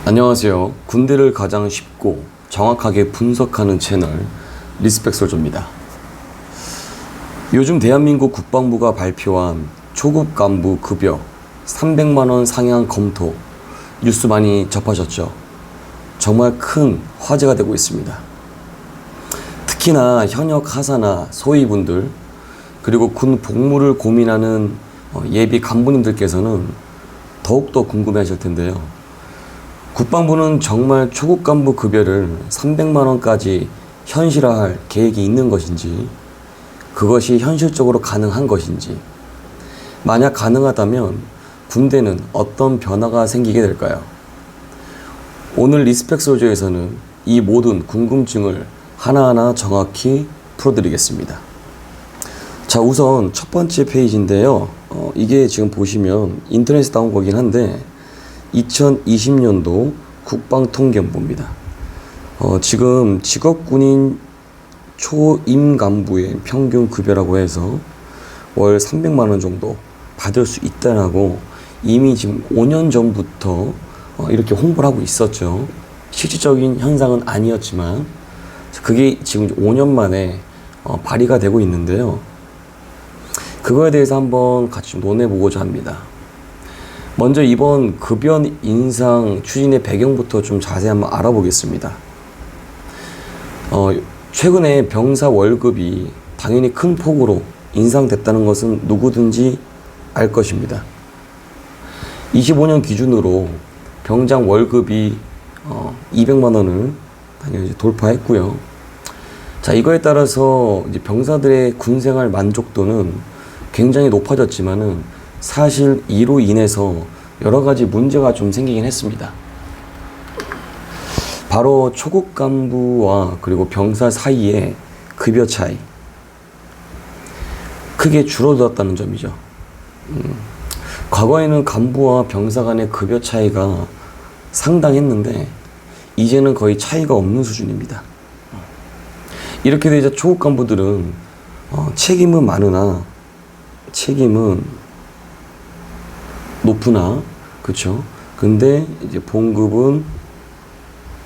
안녕하세요. 군대를 가장 쉽고 정확하게 분석하는 채널 리스펙솔저입니다. 요즘 대한민국 국방부가 발표한 초급 간부 급여 300만원 상향 검토 뉴스 많이 접하셨죠? 정말 큰 화제가 되고 있습니다. 특히나 현역 하사나 소위분들 그리고 군 복무를 고민하는 예비 간부님들께서는 더욱더 궁금해하실 텐데요. 국방부는 정말 초급 간부 급여를 300만원까지 현실화할 계획이 있는 것인지, 그것이 현실적으로 가능한 것인지, 만약 가능하다면 군대는 어떤 변화가 생기게 될까요? 오늘 리스펙솔저에서는 이 모든 궁금증을 하나하나 정확히 풀어드리겠습니다. 자, 우선 첫 번째 페이지인데요. 이게 지금 보시면 인터넷에 나온 거긴 한데 2020년도 국방통계본부입니다. 지금 직업군인 초임 간부의 평균 급여라고 해서 월 300만원 정도 받을 수 있다라고 이미 지금 5년 전부터 이렇게 홍보를 하고 있었죠. 실질적인 현상은 아니었지만 그게 지금 5년 만에 발의가 되고 있는데요. 그거에 대해서 한번 같이 논해보고자 합니다. 먼저 이번 급여 인상 추진의 배경부터 좀 자세히 한번 알아보겠습니다. 최근에 병사 월급이 당연히 큰 폭으로 인상됐다는 것은 누구든지 알 것입니다. 25년 기준으로 병장 월급이 200만 원을 당연히 돌파했고요. 자, 이거에 따라서 이제 병사들의 군생활 만족도는 굉장히 높아졌지만은 사실 이로 인해서 여러 가지 문제가 좀 생기긴 했습니다. 바로 초급 간부와 그리고 병사 사이의 급여 차이, 크게 줄어들었다는 점이죠. 과거에는 간부와 병사 간의 급여 차이가 상당했는데 이제는 거의 차이가 없는 수준입니다. 이렇게 되자 초급 간부들은 책임은 많으나 책임은 높으나, 그쵸? 근데 이제 봉급은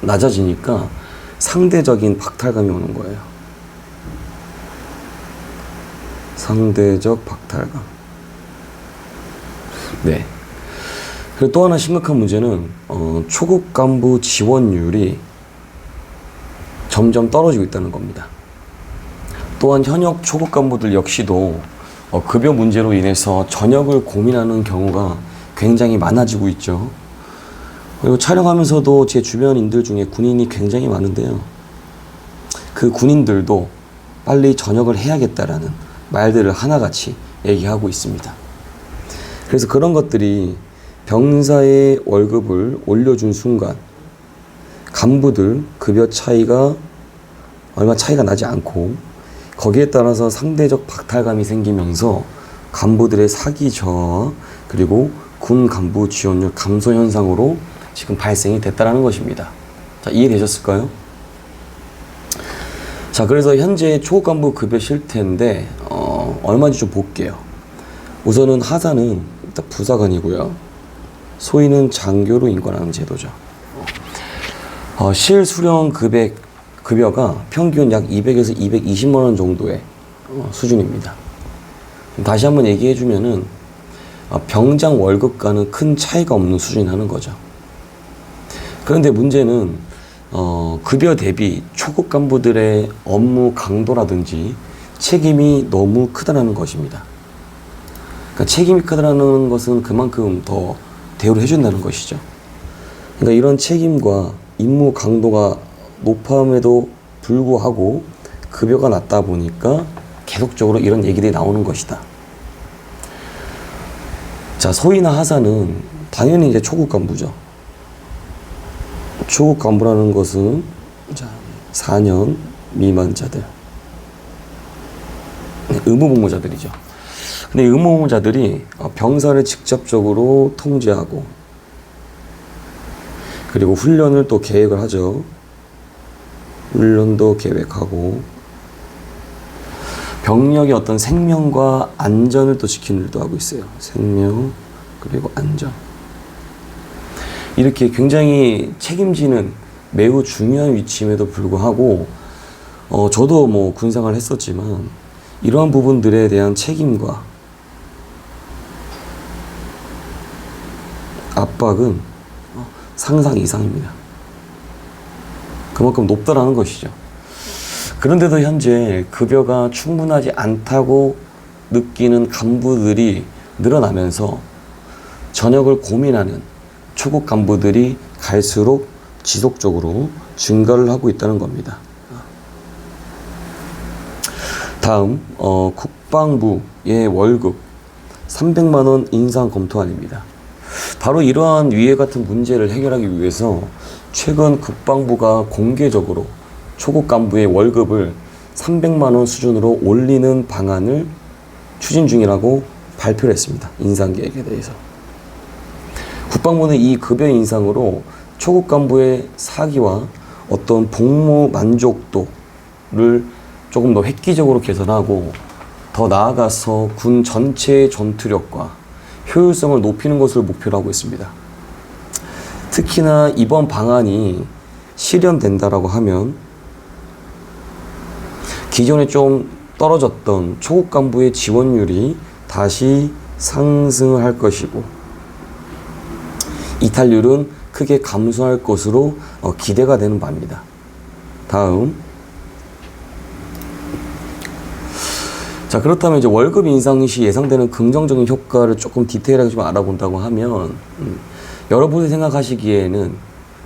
낮아지니까 상대적인 박탈감이 오는 거예요. 상대적 박탈감. 네. 그리고 또 하나 심각한 문제는 초급 간부 지원율이 점점 떨어지고 있다는 겁니다. 또한 현역 초급 간부들 역시도 급여 문제로 인해서 전역을 고민하는 경우가 굉장히 많아지고 있죠. 그리고 촬영하면서도 제 주변인들 중에 군인이 굉장히 많은데요. 그 군인들도 빨리 전역을 해야겠다라는 말들을 하나같이 얘기하고 있습니다. 그래서 그런 것들이 병사의 월급을 올려준 순간 간부들 급여 차이가 얼마 차이가 나지 않고 거기에 따라서 상대적 박탈감이 생기면서 간부들의 사기 저하 그리고 군 간부 지원율 감소 현상으로 지금 발생이 됐다는 것입니다. 자, 이해되셨을까요? 자, 그래서 현재 초급 간부 급여 실태인데 얼마인지 좀 볼게요. 우선은 하사는 일단 부사관이고요. 소위는 장교로 인권하는 제도죠. 실수령 급여가 평균 약 200에서 220만 원 정도의 수준입니다. 다시 한번 얘기해 주면은 병장 월급과는 큰 차이가 없는 수준이 하는 거죠. 그런데 문제는 급여 대비 초급 간부들의 업무 강도라든지 책임이 너무 크다는 것입니다. 그러니까 책임이 크다는 것은 그만큼 더 대우를 해준다는 것이죠. 그러니까 이런 책임과 임무 강도가 높음에도 불구하고 급여가 낮다 보니까 계속적으로 이런 얘기들이 나오는 것이다. 자, 소위나 하사는 당연히 이제 초급 간부죠. 초급 간부라는 것은 4년 미만자들, 의무복무자들이죠. 근데 의무복무자들이 병사를 직접적으로 통제하고 그리고 훈련을 또 계획을 하죠. 훈련도 계획하고 병력의 어떤 생명과 안전을 또 지키는 일도 하고 있어요. 생명 그리고 안전. 이렇게 굉장히 책임지는 매우 중요한 위치임에도 불구하고 저도 뭐 군생활을 했었지만 이러한 부분들에 대한 책임과 압박은 상상 이상입니다. 그만큼 높다라는 것이죠. 그런데도 현재 급여가 충분하지 않다고 느끼는 간부들이 늘어나면서 전역을 고민하는 초급 간부들이 갈수록 지속적으로 증가를 하고 있다는 겁니다. 다음 국방부의 월급 300만 원 인상 검토안입니다. 바로 이러한 위에 같은 문제를 해결하기 위해서 최근 국방부가 공개적으로 초급 간부의 월급을 300만 원 수준으로 올리는 방안을 추진 중이라고 발표를 했습니다. 인상 계획에 대해서. 국방부는 이 급여 인상으로 초급 간부의 사기와 어떤 복무 만족도를 조금 더 획기적으로 개선하고 더 나아가서 군 전체의 전투력과 효율성을 높이는 것을 목표로 하고 있습니다. 특히나 이번 방안이 실현된다라고 하면 기존에 좀 떨어졌던 초급 간부의 지원율이 다시 상승을 할 것이고 이탈률은 크게 감소할 것으로 기대가 되는 바입니다. 다음. 자, 그렇다면 이제 월급 인상 시 예상되는 긍정적인 효과를 조금 디테일하게 좀 알아본다고 하면 여러분이 생각하시기에는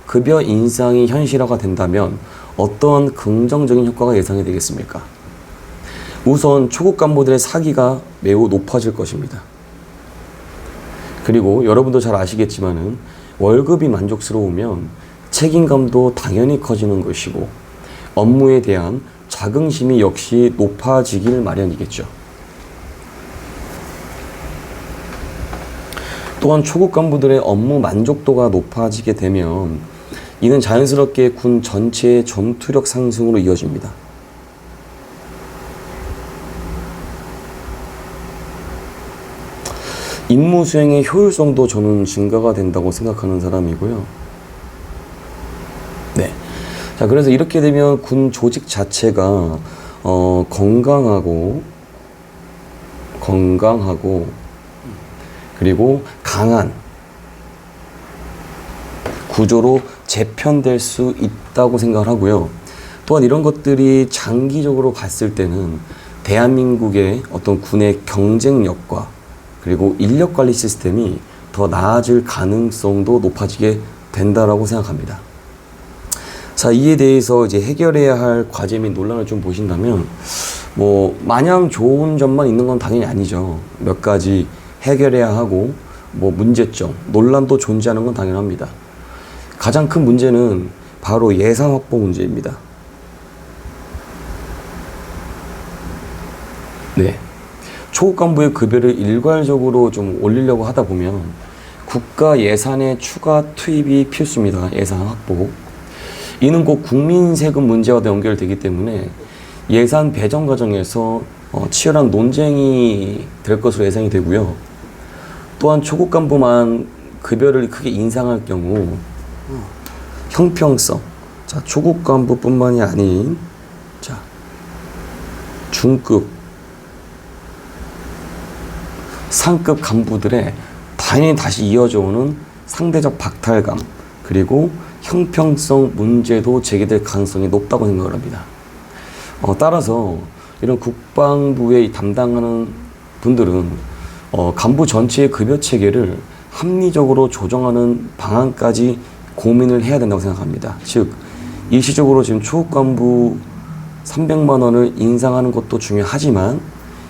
급여 인상이 현실화가 된다면 어떤 긍정적인 효과가 예상이 되겠습니까? 우선 초급 간부들의 사기가 매우 높아질 것입니다. 그리고 여러분도 잘 아시겠지만은 월급이 만족스러우면 책임감도 당연히 커지는 것이고 업무에 대한 자긍심이 역시 높아지길 마련이겠죠. 또한 초급 간부들의 업무 만족도가 높아지게 되면 이는 자연스럽게 군 전체의 전투력 상승으로 이어집니다. 임무 수행의 효율성도 저는 증가가 된다고 생각하는 사람이고요. 네. 자, 그래서 이렇게 되면 군 조직 자체가 건강하고 그리고 강한 구조로 재편될 수 있다고 생각을 하고요. 또한 이런 것들이 장기적으로 봤을 때는 대한민국의 어떤 군의 경쟁력과 그리고 인력 관리 시스템이 더 나아질 가능성도 높아지게 된다라고 생각합니다. 자, 이에 대해서 이제 해결해야 할 과제 및 논란을 좀 보신다면 뭐 마냥 좋은 점만 있는 건 당연히 아니죠. 몇 가지 해결해야 하고 뭐 문제점, 논란도 존재하는 건 당연합니다. 가장 큰 문제는 바로 예산 확보 문제입니다. 네. 초급 간부의 급여를 일괄적으로 좀 올리려고 하다 보면 국가 예산의 추가 투입이 필수입니다. 예산 확보. 이는 곧 국민 세금 문제와도 연결되기 때문에 예산 배정 과정에서 치열한 논쟁이 될 것으로 예상이 되고요. 또한 초급 간부만 급여를 크게 인상할 경우 형평성, 자, 초급 간부뿐만이 아닌 자, 중급, 상급 간부들의 당연히 다시 이어져 오는 상대적 박탈감 그리고 형평성 문제도 제기될 가능성이 높다고 생각을 합니다. 따라서 이런 국방부에 담당하는 분들은 간부 전체의 급여 체계를 합리적으로 조정하는 방안까지 고민을 해야 된다고 생각합니다. 즉 일시적으로 지금 초급 간부 300만 원을 인상하는 것도 중요하지만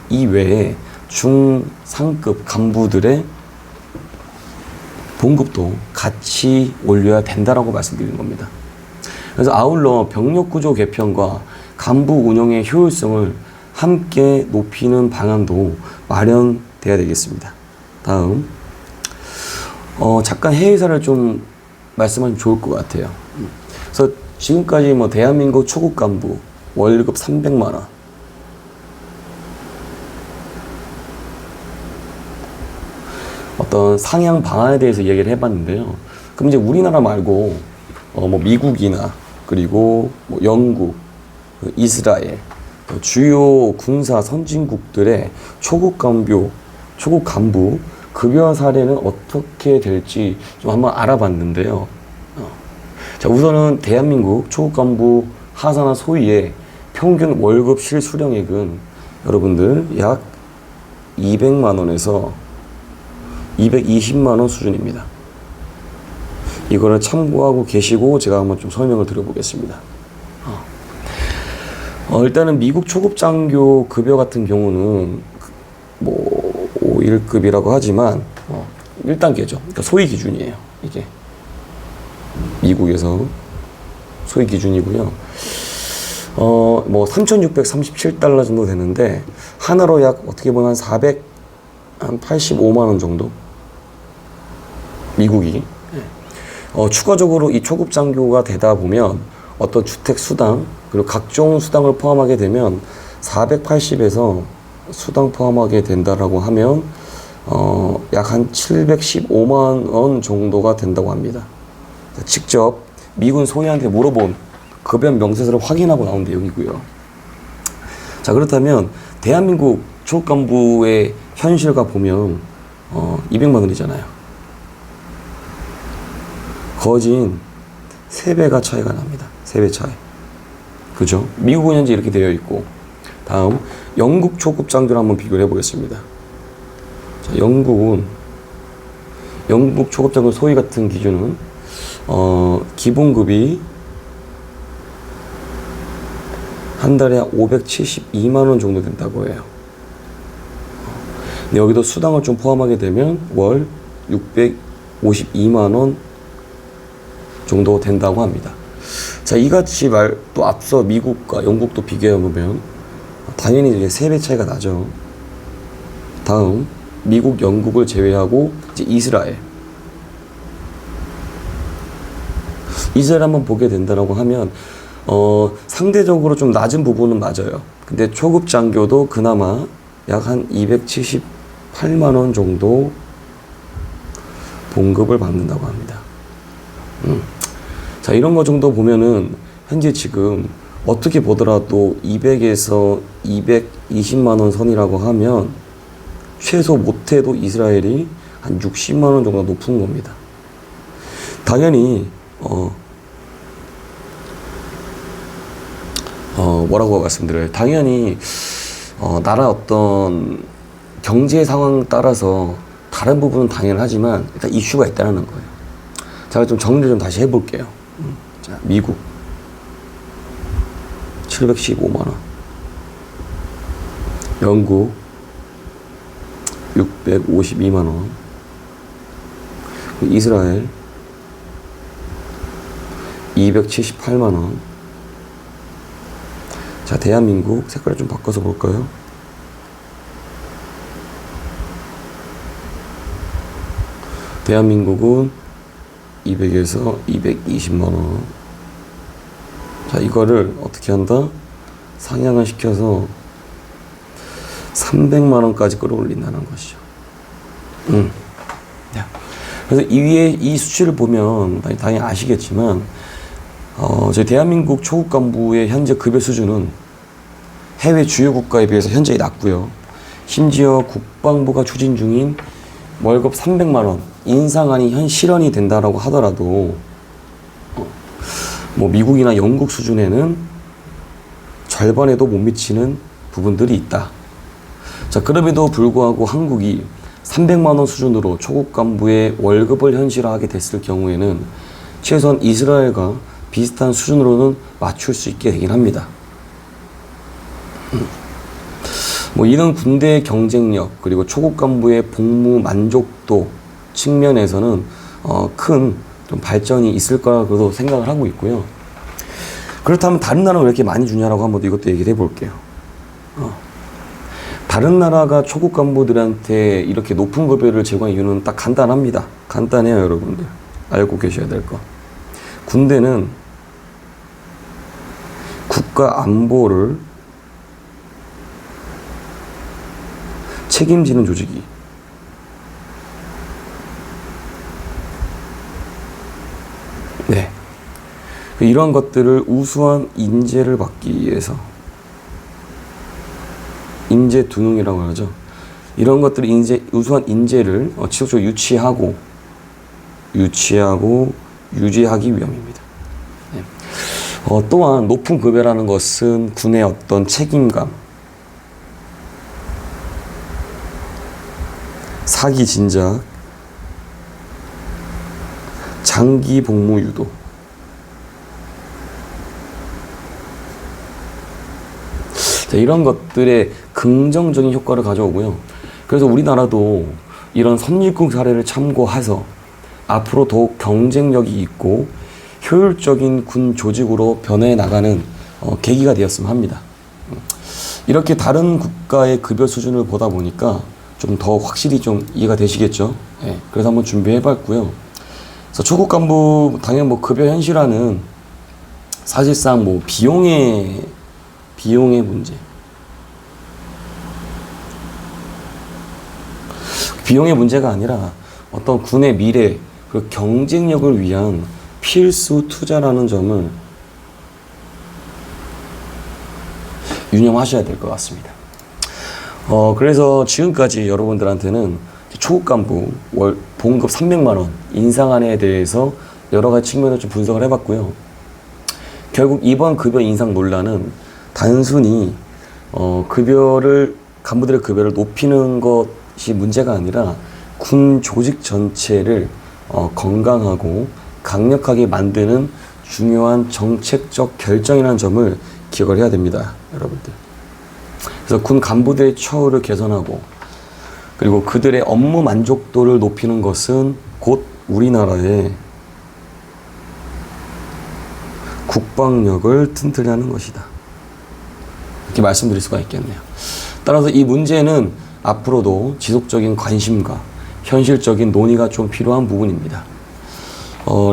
이 외에 중상급 간부들의 봉급도 같이 올려야 된다라고 말씀드리는 겁니다. 그래서 아울러 병력구조 개편과 간부 운영의 효율성을 함께 높이는 방안도 마련돼야 되겠습니다. 다음, 잠깐 해외사를 좀 말씀하시면 좋을 것 같아요. 그래서 지금까지 뭐 대한민국 초급 간부 월급 300만 원, 어떤 상향 방안에 대해서 얘기를 해봤는데요. 그럼 이제 우리나라 말고 뭐 미국이나 그리고 뭐 영국, 이스라엘 주요 군사 선진국들의 초급 간부 급여 사례는 어떻게 될지 좀 한번 알아봤는데요. 자, 우선은 대한민국 초급 간부 하사나 소위의 평균 월급 실수령액은 여러분들 약 200만 원에서 220만 원 수준입니다. 이거를 참고하고 계시고 제가 한번 좀 설명을 드려보겠습니다. 일단은 미국 초급 장교 급여 같은 경우는 뭐 5.1급이라고 하지만 1단계죠. 그러니까 소위 기준이에요. 이게 미국에서 소위 기준이고요. 뭐 3,637달러 정도 되는데 하나로 약 어떻게 보면 한 85만 원 정도 미국이. 추가적으로 이 초급 장교가 되다 보면 어떤 주택 수당 그리고 각종 수당을 포함하게 되면 480에서 수당 포함하게 된다라고 하면 약 한 715만 원 정도가 된다고 합니다. 직접 미군 소위한테 물어본 급여 명세서를 확인하고 나온 내용이고요. 자, 그렇다면 대한민국 초급 간부의 현실과 보면 200만 원이잖아요. 거진 3배가 차이가 납니다. 3배 차이. 그죠? 미국은 현재 이렇게 되어 있고, 다음 영국 초급 장교를 한번 비교를 해보겠습니다. 자, 영국 초급 장교 소위 같은 기준은 기본급이 한 달에 572만 원 정도 된다고 해요. 근데 여기도 수당을 좀 포함하게 되면 월 652만 원 정도 된다고 합니다. 자, 이같이 또 앞서 미국과 영국도 비교해보면 당연히 이제 3배 차이가 나죠. 다음 미국, 영국을 제외하고 이제 이스라엘 한번 보게 된다고 하면 상대적으로 좀 낮은 부분은 맞아요. 근데 초급 장교도 그나마 약 한 278만 원 정도 봉급을 받는다고 합니다. 자, 이런 거 정도 보면은 현재 지금 어떻게 보더라도 200에서 220만 원 선이라고 하면 최소 못해도 이스라엘이 한 60만 원 정도 높은 겁니다. 당연히 뭐라고 말씀드려요? 당연히 나라 어떤 경제 상황 따라서 다른 부분은 당연하지만 일단 이슈가 있다는 거예요. 제가 좀 정리를 좀 다시 해볼게요. 자, 미국 715만 원, 영국 652만 원, 이스라엘 278만 원. 자, 대한민국 색깔을 좀 바꿔서 볼까요? 대한민국은 200에서 220만 원. 자, 이거를 어떻게 한다? 상향을 시켜서 300만 원까지 끌어올린다는 것이죠. 그래서 이 위에 이 수치를 보면 당연히 아시겠지만 저희 대한민국 초급 간부의 현재 급여 수준은 해외 주요 국가에 비해서 현저히 낮고요. 심지어 국방부가 추진 중인 월급 300만 원 인상안이 실현이 된다라고 하더라도 뭐 미국이나 영국 수준에는 절반에도 못 미치는 부분들이 있다. 자, 그럼에도 불구하고 한국이 300만 원 수준으로 초급 간부의 월급을 현실화하게 됐을 경우에는 최소한 이스라엘과 비슷한 수준으로는 맞출 수 있게 되긴 합니다. 뭐 이런 군대의 경쟁력 그리고 초급 간부의 복무 만족도 측면에서는 큰 좀 발전이 있을 거라고 생각을 하고 있고요. 그렇다면 다른 나라는 왜 이렇게 많이 주냐라고 한번 이것도 얘기를 해볼게요. 다른 나라가 초급 간부들한테 이렇게 높은 급여를 제공한 이유는 딱 간단합니다. 간단해요, 여러분들. 알고 계셔야 될 거. 군대는 국가 안보를 책임지는 조직이. 네. 이러한 것들을 우수한 인재를 받기 위해서 인재 두능이라고 하죠. 이런 것들을 우수한 인재를 지속적으로 유치하고 유지하기 위함입니다. 네. 또한 높은 급여라는 것은 군의 어떤 책임감, 사기 진작, 장기 복무 유도, 이런 것들의 긍정적인 효과를 가져오고요. 그래서 우리나라도 이런 선진국 사례를 참고해서 앞으로 더욱 경쟁력이 있고 효율적인 군 조직으로 변해 나가는 계기가 되었으면 합니다. 이렇게 다른 국가의 급여 수준을 보다 보니까 좀 더 확실히 좀 이해가 되시겠죠. 네, 그래서 한번 준비해 봤고요. 그래서 초급 간부 당연 급여 현실화는 사실상 비용의 문제. 비용의 문제가 아니라 어떤 군의 미래, 그리고 경쟁력을 위한 필수 투자라는 점을 유념하셔야 될 것 같습니다. 그래서 지금까지 여러분들한테는 초급 간부 월 봉급 300만 원 인상안에 대해서 여러 가지 측면을 좀 분석을 해봤고요. 결국 이번 급여 인상 논란은 단순히 간부들의 급여를 높이는 것이 문제가 아니라 군 조직 전체를 건강하고 강력하게 만드는 중요한 정책적 결정이라는 점을 기억을 해야 됩니다, 여러분들. 그래서 군 간부들의 처우를 개선하고 그리고 그들의 업무 만족도를 높이는 것은 곧 우리나라의 국방력을 튼튼히 하는 것이다. 이렇게 말씀드릴 수가 있겠네요. 따라서 이 문제는 앞으로도 지속적인 관심과 현실적인 논의가 좀 필요한 부분입니다.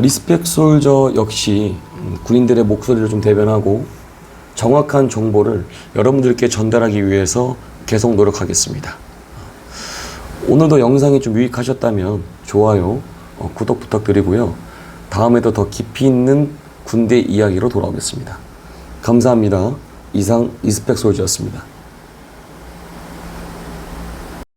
리스펙 솔저 역시 군인들의 목소리를 좀 대변하고 정확한 정보를 여러분들께 전달하기 위해서 계속 노력하겠습니다. 오늘도 영상이 좀 유익하셨다면 좋아요, 구독 부탁드리고요. 다음에도 더 깊이 있는 군대 이야기로 돌아오겠습니다. 감사합니다. 이상 리스펙 솔저였습니다.